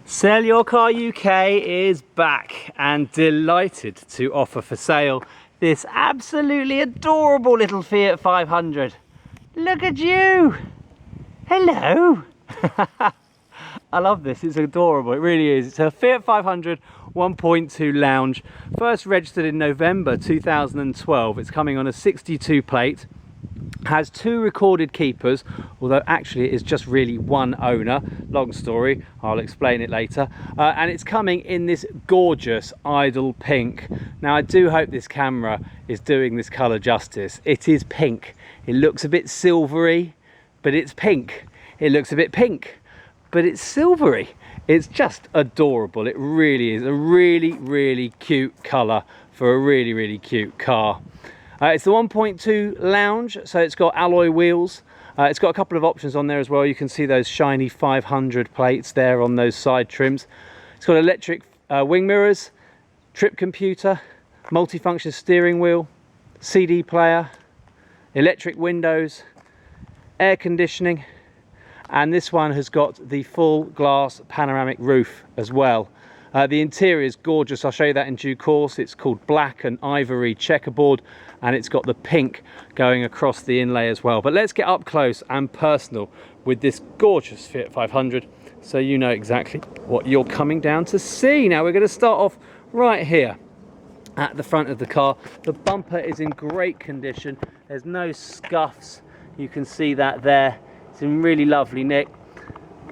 Sell Your Car UK is back and delighted to offer for sale this absolutely adorable little Fiat 500. Look at you! Hello! I love this, it's adorable, it really is. It's a Fiat 500 1.2 Lounge, first registered in November 2012. It's coming on a 62 plate. Has 2 recorded keepers, although actually it is just really one owner. Long story, I'll explain it later. And it's coming in this gorgeous idle pink. Now I do hope this camera is doing this colour justice. It is pink. It looks a bit silvery, but it's pink. It looks a bit pink, but it's silvery. It's just adorable. It really is a really cute colour for a really cute car. It's the 1.2 Lounge, so it's got alloy wheels. It's got a couple of options on there as well. You can see those shiny 500 plates there on those side trims. It's got electric wing mirrors, trip computer, multifunction steering wheel, CD player, electric windows, air conditioning, and this one has got the full glass panoramic roof as well. The interior is gorgeous. I'll show you that in due course. It's called black and ivory checkerboard, and it's got the pink going across the inlay as well. But let's get up close and personal with this gorgeous Fiat 500 so you know exactly what you're coming down to see. Now we're going to start off right here at the front of the car. The bumper is in great condition. There's no scuffs. You can see that there. It's in really lovely nick.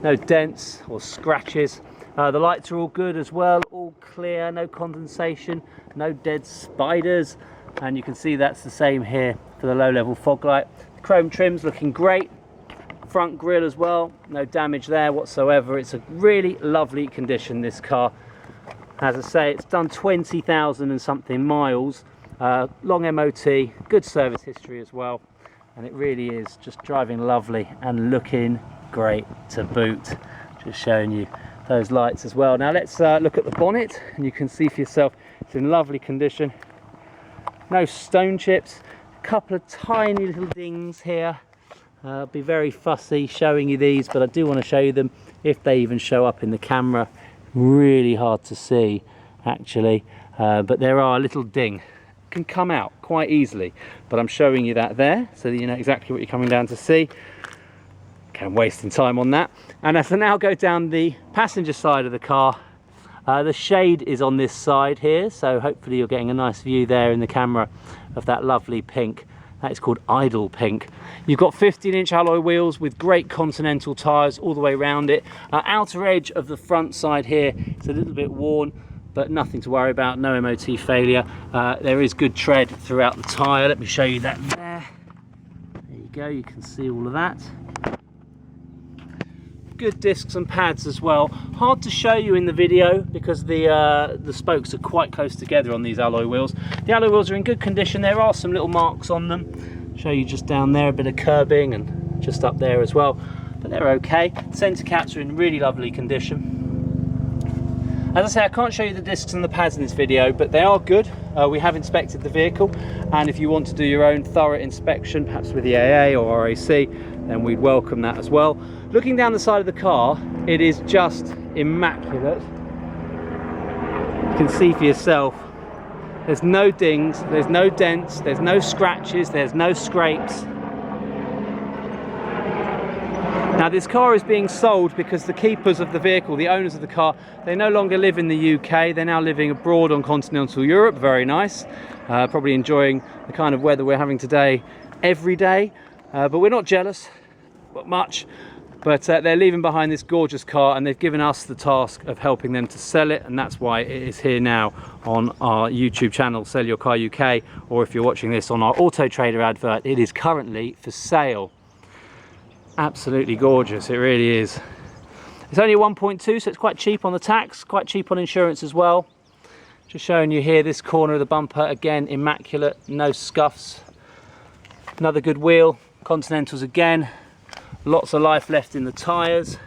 No dents or scratches. The lights are all good as well, all clear, no condensation, no dead spiders, and you can see that's the same here for the low-level fog light. The chrome trim's looking great, front grille as well, no damage there whatsoever. It's a really lovely condition, this car. As I say, it's done 20,000 and something miles, long MOT, good service history as well, and it really is just driving lovely and looking great to boot. Just showing you those lights as well. Now let's look at the bonnet, and you can see for yourself it's in lovely condition. No stone chips, a couple of tiny little dings here. I'll be very fussy showing you these, but I do want to show you them if they even show up in the camera. Really hard to see actually, but there are a little ding. Can come out quite easily, but I'm showing you that there so that you know exactly what you're coming down to see. I'm wasting time on that. And as I now go down the passenger side of the car, the shade is on this side here, so hopefully you're getting a nice view there in the camera of that lovely pink. That is called idle pink. You've got 15-inch alloy wheels with great Continental tyres all the way around it. Outer edge of the front side here is a little bit worn, but nothing to worry about, no MOT failure. There is good tread throughout the tyre. Let me show you that there. There you go, you can see all of that. Good discs and pads as well. Hard to show you in the video because the spokes are quite close together on these alloy wheels. The alloy wheels are in good condition. There are some little marks on them. Show you just down there, a bit of curbing, and just up there as well, but they're okay. Centre caps are in really lovely condition. As I say, I can't show you the discs and the pads in this video, but they are good. We have inspected the vehicle, and if you want to do your own thorough inspection, perhaps with the AA or RAC, then we'd welcome that as well. Looking down the side of the car, it is just immaculate. You can see for yourself, there's no dings, there's no dents, there's no scratches, there's no scrapes. Now this car is being sold because the keepers of the vehicle, the owners of the car, they no longer live in the UK, they're now living abroad on continental Europe. Very nice, probably enjoying the kind of weather we're having today every day, but we're not jealous, not much. But they're leaving behind this gorgeous car, and they've given us the task of helping them to sell it, and that's why it is here now on our YouTube channel, Sell Your Car UK, or if you're watching this on our Auto Trader advert, it is currently for sale. Absolutely gorgeous, it really is. It's only a 1.2, so it's quite cheap on the tax, quite cheap on insurance as well. Just showing you here, this corner of the bumper, again, immaculate, no scuffs. Another good wheel, Continentals again. Lots of life left in the tyres.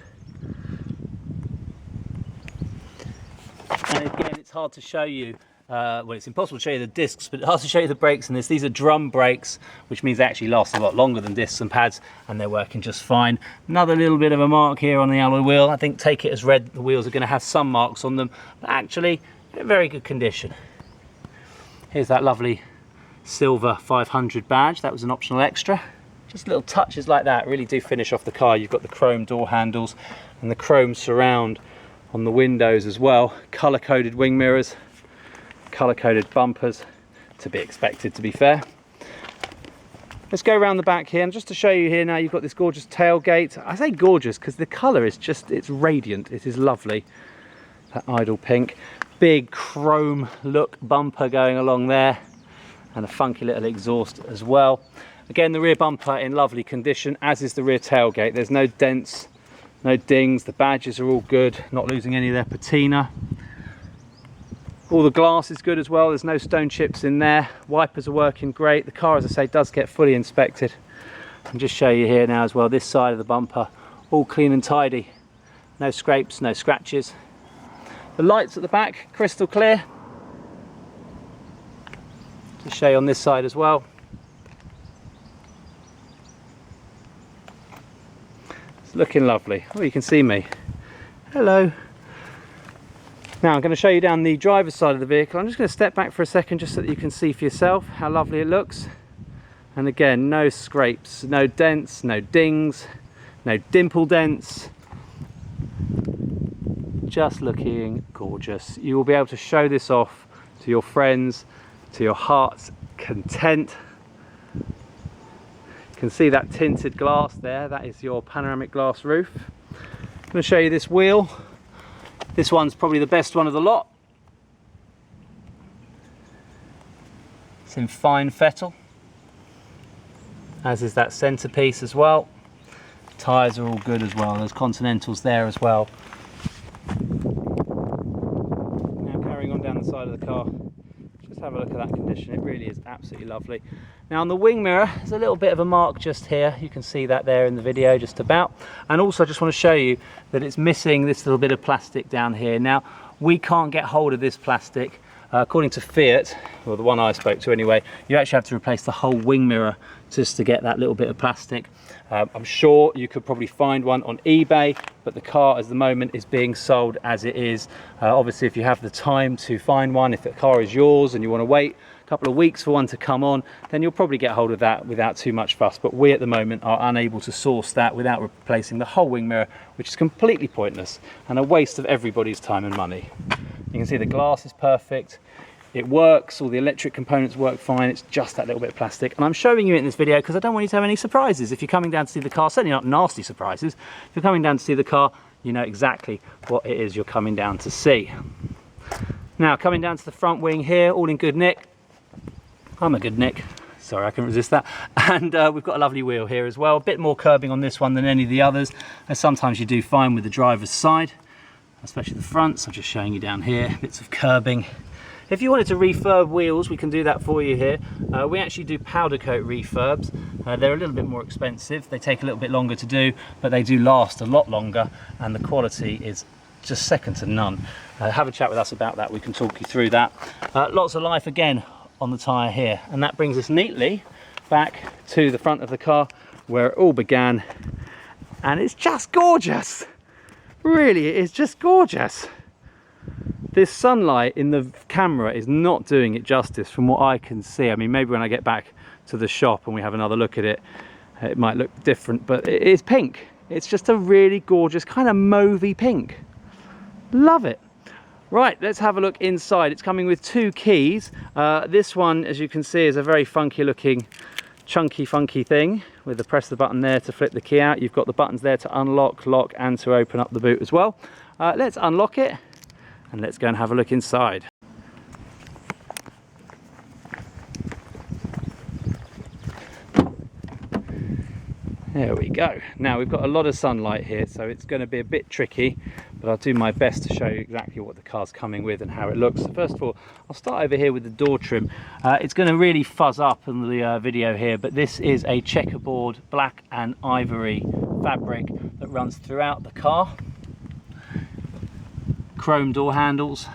And again, it's hard to show you well, it's impossible to show you the discs, but hard to show you the brakes in this. These are drum brakes, which means they actually last a lot longer than discs and pads, and they're working just fine. Another little bit of a mark here on the alloy wheel. I think take it as read, the wheels are going to have some marks on them, but actually in very good condition. Here's that lovely silver 500 badge. That was an optional extra. Just little touches like that really do finish off the car. You've got the chrome door handles and the chrome surround on the windows as well. Colour-coded wing mirrors, colour-coded bumpers, to be expected, to be fair. Let's go around the back here, and just to show you here now, you've got this gorgeous tailgate. I say gorgeous because the colour is just, it's radiant. It is lovely. That idle pink. Big chrome look bumper going along there, and a funky little exhaust as well. Again, the rear bumper in lovely condition, as is the rear tailgate. There's no dents, no dings. The badges are all good, not losing any of their patina. All the glass is good as well. There's no stone chips in there. Wipers are working great. The car, as I say, does get fully inspected. I'll just show you here now as well, this side of the bumper, all clean and tidy. No scrapes, no scratches. The lights at the back, crystal clear. Just show you on this side as well. It's looking lovely. Oh, you can see me. Hello. Now I'm going to show you down the driver's side of the vehicle. I'm just going to step back for a second just so that you can see for yourself how lovely it looks. And again, no scrapes, no dents, no dings, no dimple dents. Just looking gorgeous. You will be able to show this off to your friends, to your heart's content. You can see that tinted glass there. That is your panoramic glass roof. I'm going to show you this wheel. This one's probably the best one of the lot. It's in fine fettle, as is that centerpiece as well. Tyres are all good as well. There's Continentals there as well. Now carrying on down the side of the car, just have a look at that condition. It really is absolutely lovely. Now on the wing mirror, there's a little bit of a mark just here. You can see that there in the video just about. And also I just want to show you that it's missing this little bit of plastic down here. Now we can't get hold of this plastic. According to Fiat, or the one I spoke to anyway, you actually have to replace the whole wing mirror just to get that little bit of plastic. I'm sure you could probably find one on eBay, but the car at the moment is being sold as it is. Obviously, if you have the time to find one, if the car is yours and you want to wait a couple of weeks for one to come on, then you'll probably get hold of that without too much fuss. But we at the moment are unable to source that without replacing the whole wing mirror, which is completely pointless and a waste of everybody's time and money. You can see the glass is perfect. It works, all the electric components work fine. It's just that little bit of plastic. And I'm showing you it in this video because I don't want you to have any surprises. If you're coming down to see the car, certainly not nasty surprises. If you're coming down to see the car, you know exactly what it is you're coming down to see. Now, coming down to the front wing here, all in good nick. I'm a good nick. Sorry, I couldn't resist that. And we've got a lovely wheel here as well. A bit more curbing on this one than any of the others, as sometimes you do find with the driver's side, especially the front. So I'm just showing you down here, bits of curbing. If you wanted to refurb wheels, we can do that for you here. We actually do powder coat refurbs. They're a little bit more expensive. They take a little bit longer to do, but they do last a lot longer, and the quality is just second to none. Have a chat with us about that. We can talk you through that. Lots of life again on the tyre here, and that brings us neatly back to the front of the car where it all began, and it's just gorgeous. Really, it is just gorgeous. This sunlight in the camera is not doing it justice from what I can see. I mean, maybe when I get back to the shop and we have another look at it, it might look different, but it is pink. It's just a really gorgeous kind of mauvey pink. Love it. Right, let's have a look inside. It's coming with 2 keys. This one, as you can see, is a very funky looking, chunky, funky thing with the press the button there to flip the key out. You've got the buttons there to unlock, lock, and to open up the boot as well. Let's unlock it. And let's go and have a look inside. There we go. Now we've got a lot of sunlight here, so it's going to be a bit tricky, but I'll do my best to show you exactly what the car's coming with and how it looks. So first of all, I'll start over here with the door trim. It's going to really fuzz up in the video here, but this is a checkerboard black and ivory fabric that runs throughout the car. Chrome door handles,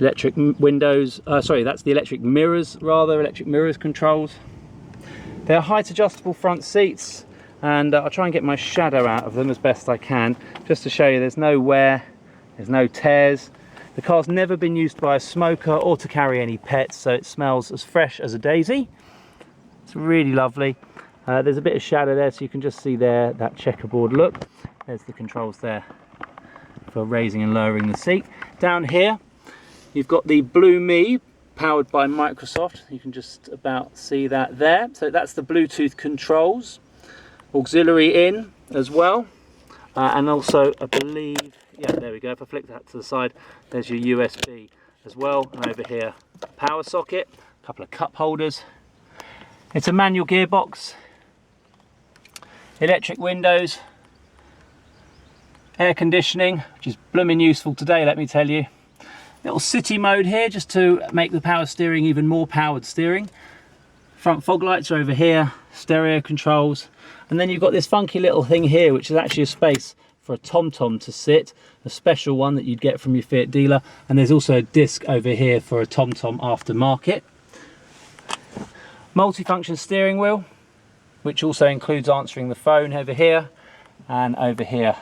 electric windows, sorry, that's the electric mirrors rather, electric mirrors controls. They're height adjustable front seats, and I'll try and get my shadow out of them as best I can, just to show you there's no wear, there's no tears. The car's never been used by a smoker or to carry any pets, so it smells as fresh as a daisy. It's really lovely. There's a bit of shadow there, so you can just see there that checkerboard look. There's the controls there for raising and lowering the seat. Down here you've got the Blue Me powered by Microsoft. You can just about see that there. So that's the Bluetooth controls, auxiliary in as well, and also I believe, yeah, there we go, if I flick that to the side, there's your USB as well, and over here power socket, a couple of cup holders. It's a manual gearbox, electric windows, air conditioning, which is blooming useful today, let me tell you. Little city mode here just to make the power steering even more powered steering. Front fog lights are over here, stereo controls, and then you've got this funky little thing here which is actually a space for a TomTom to sit, a special one that you'd get from your Fiat dealer, and there's also a disc over here for a TomTom aftermarket. Multifunction steering wheel, which also includes answering the phone over here, and over here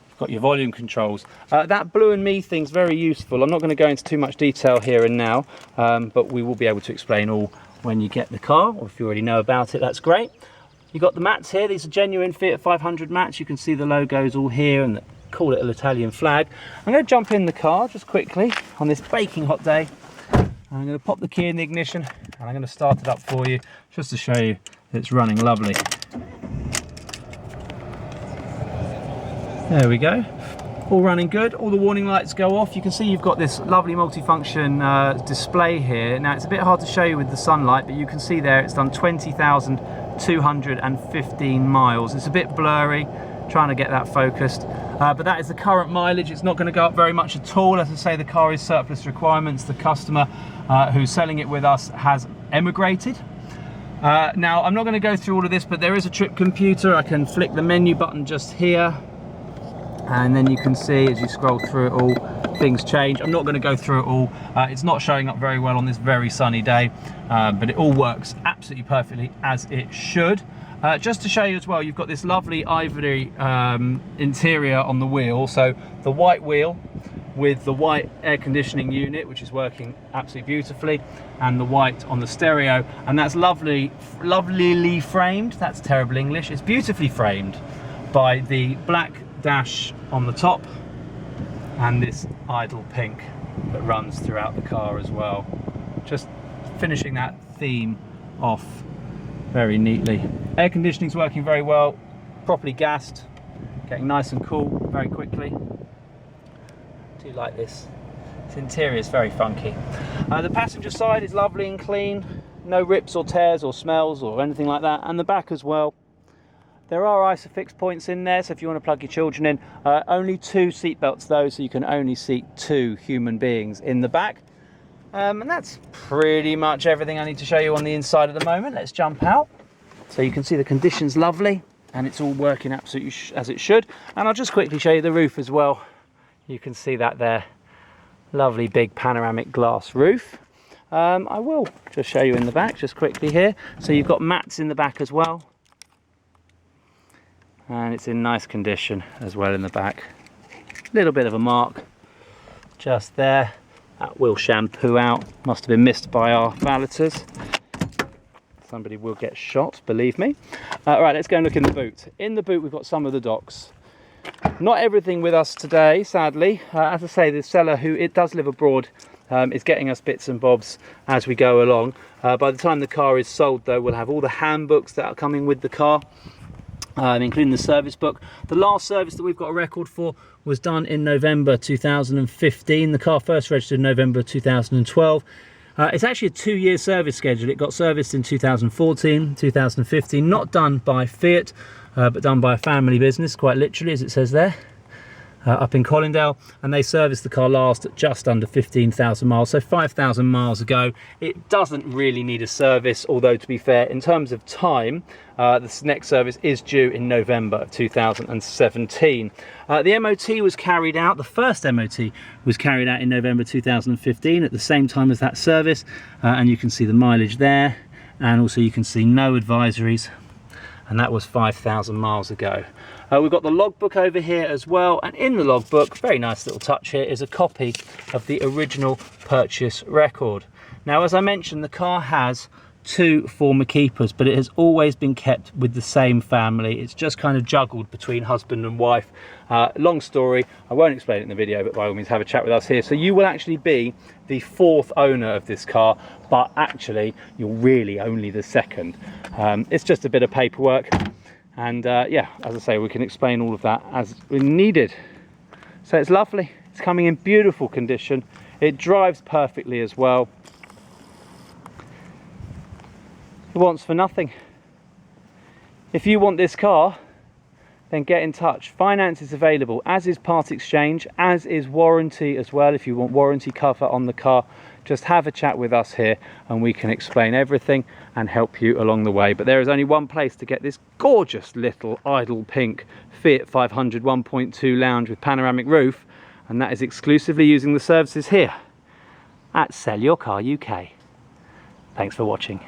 you've got your volume controls. That Blue and Me thing's very useful. I'm not going to go into too much detail here and now, but we will be able to explain all when you get the car, or if you already know about it, that's great. You've got the mats here. These are genuine Fiat 500 mats. You can see the logos all here and the cool little Italian flag. I'm going to jump in the car just quickly on this baking hot day. I'm going to pop the key in the ignition and I'm going to start it up for you just to show you that it's running lovely. There we go. All running good. All the warning lights go off. You can see you've got this lovely multifunction display here. Now it's a bit hard to show you with the sunlight, but you can see there it's done 20,215 miles. It's a bit blurry, trying to get that focused. But that is the current mileage. It's not going to go up very much at all. As I say, the car is surplus requirements. The customer who's selling it with us has emigrated. Now, I'm not going to go through all of this, but there is a trip computer. I can flick the menu button just here, and then you can see as you scroll through it all, things change. I'm not going to go through it all. It's not showing up very well on this very sunny day, but it all works absolutely perfectly as it should. Just to show you as well, you've got this lovely ivory interior on the wheel. So the white wheel with the white air conditioning unit, which is working absolutely beautifully, and the white on the stereo, and that's lovely, lovelily framed. That's terrible English. It's beautifully framed by the black dash on the top and this idle pink that runs throughout the car as well. Just finishing that theme off very neatly. Air conditioning's working very well, properly gassed, getting nice and cool very quickly. I do like this. This interior is very funky. The passenger side is lovely and clean, no rips or tears or smells or anything like that, and the back as well. There are ISOFIX points in there, so if you want to plug your children in, only 2 seat belts though, so you can only seat 2 human beings in the back. And that's pretty much everything I need to show you on the inside at the moment. Let's jump out. So you can see the condition's lovely and it's all working absolutely as it should. And I'll just quickly show you the roof as well. You can see that there. Lovely big panoramic glass roof. I will just show you in the back just quickly here. So you've got mats in the back as well. And it's in nice condition as well in the back. Little bit of a mark just there. That will shampoo out. Must have been missed by our valeters. Somebody will get shot, believe me. Right, let's go and look in the boot. In the boot we've got some of the docks. Not everything with us today, sadly. As I say, the seller, who it does live abroad, is getting us bits and bobs as we go along. By the time the car is sold though, we'll have all the handbooks that are coming with the car, including the service book. The last service that we've got a record for was done in November 2015. The car first registered in November 2012. It's actually a 2-year service schedule. It got serviced in 2014, 2015, not done by Fiat, but done by a family business, quite literally, as it says there. up in Colindale, and they serviced the car last at just under 15,000 miles, so 5,000 miles ago. It doesn't really need a service, although to be fair, in terms of time, this next service is due in November of 2017. The MOT was carried out, the first MOT was carried out in November 2015 at the same time as that service, and you can see the mileage there, and also you can see no advisories, and that was 5,000 miles ago. We've got the logbook over here as well, and in the logbook, very nice little touch here, is a copy of the original purchase record. Now, as I mentioned, the car has 2 former keepers, but it has always been kept with the same family. It's just kind of juggled between husband and wife. Long story, I won't explain it in the video, but by all means have a chat with us here. So you will actually be the 4th owner of this car, but actually you're really only the 2nd. It's just a bit of paperwork, and yeah, as I say, we can explain all of that as needed. So it's lovely, it's coming in beautiful condition, it drives perfectly as well. It wants for nothing. If you want this car, then get in touch. Finance is available, as is part exchange, as is warranty as well. If you want warranty cover on the car, just have a chat with us here and we can explain everything and help you along the way. But there is only one place to get this gorgeous little idle pink Fiat 500 1.2 lounge with panoramic roof, and that is exclusively using the services here at SellYourCarUK. Thanks for watching.